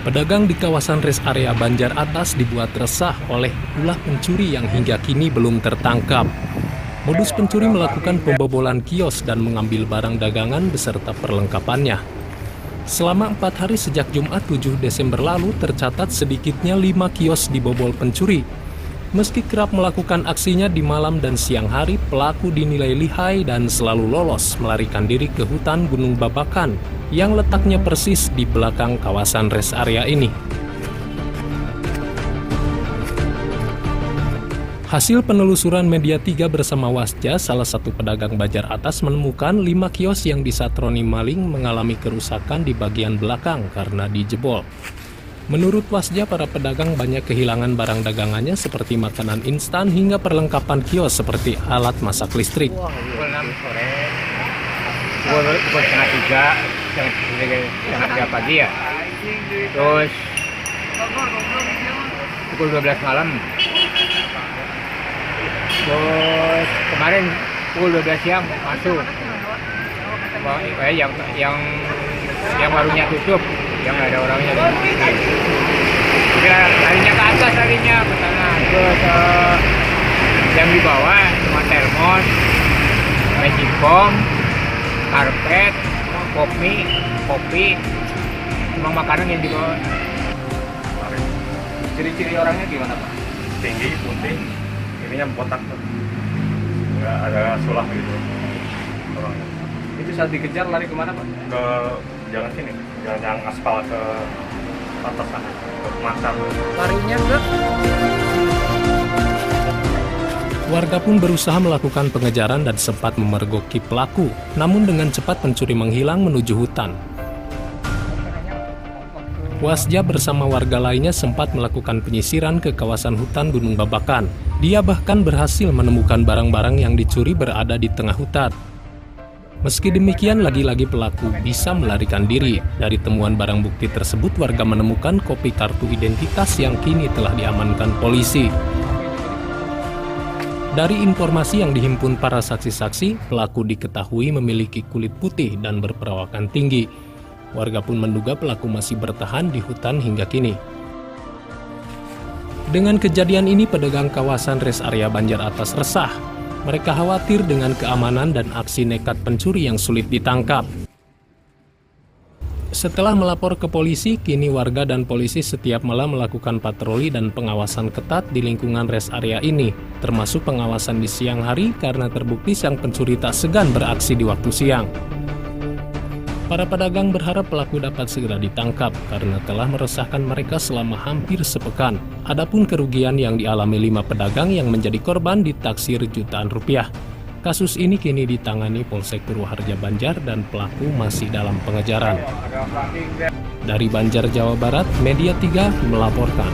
Pedagang di kawasan res area Banjar Atas dibuat resah oleh ulah pencuri yang hingga kini belum tertangkap. Modus pencuri melakukan pembobolan kios dan mengambil barang dagangan beserta perlengkapannya. Selama 4 hari sejak Jumat 7 Desember lalu tercatat sedikitnya 5 kios dibobol pencuri. Meski kerap melakukan aksinya di malam dan siang hari, pelaku dinilai lihai dan selalu lolos melarikan diri ke hutan Gunung Babakan yang letaknya persis di belakang kawasan res area ini. Hasil penelusuran Media 3 bersama Wasja, salah satu pedagang Banjar Atas menemukan 5 kios yang disatroni maling mengalami kerusakan di bagian belakang karena dijebol. Menurut Wasja, para pedagang banyak kehilangan barang dagangannya seperti makanan instan hingga perlengkapan kios seperti alat masak listrik. Pukul 6 sore, pukul setengah 3 pagi ya. Terus pukul 12 malam. Terus kemarin pukul 12 siang masuk. Yang warungnya tutup, yang nggak ada orangnya. Kira larinya ke atas, larinya ke sana. Terus yang di bawah cuma termos, magic bomb, karpet, kopi, cuma makanan yang dibawa. Ciri-ciri orangnya gimana Pak? Tinggi, putih, ininya botak tuh, nggak ada sulah gitu orangnya. Itu saat dikejar lari kemana Pak? Ke jalan sini, jalan yang aspal ke atas sana, ke Macan. Larinya enggak? Warga pun berusaha melakukan pengejaran dan sempat memergoki pelaku, namun dengan cepat pencuri menghilang menuju hutan. Wasja bersama warga lainnya sempat melakukan penyisiran ke kawasan hutan Gunung Babakan. Dia bahkan berhasil menemukan barang-barang yang dicuri berada di tengah hutan. Meski demikian, lagi-lagi pelaku bisa melarikan diri. Dari temuan barang bukti tersebut, warga menemukan kopi kartu identitas yang kini telah diamankan polisi. Dari informasi yang dihimpun para saksi-saksi, pelaku diketahui memiliki kulit putih dan berperawakan tinggi. Warga pun menduga pelaku masih bertahan di hutan hingga kini. Dengan kejadian ini, pedagang kawasan res area Banjar Atas resah. Mereka khawatir dengan keamanan dan aksi nekat pencuri yang sulit ditangkap. Setelah melapor ke polisi, kini warga dan polisi setiap malam melakukan patroli dan pengawasan ketat di lingkungan res area ini, termasuk pengawasan di siang hari karena terbukti sang pencuri tak segan beraksi di waktu siang. Para pedagang berharap pelaku dapat segera ditangkap karena telah meresahkan mereka selama hampir sepekan. Adapun kerugian yang dialami 5 pedagang yang menjadi korban ditaksir jutaan rupiah. Kasus ini kini ditangani Polsek Purwoharja Banjar dan pelaku masih dalam pengejaran. Dari Banjar, Jawa Barat, Media 3 melaporkan.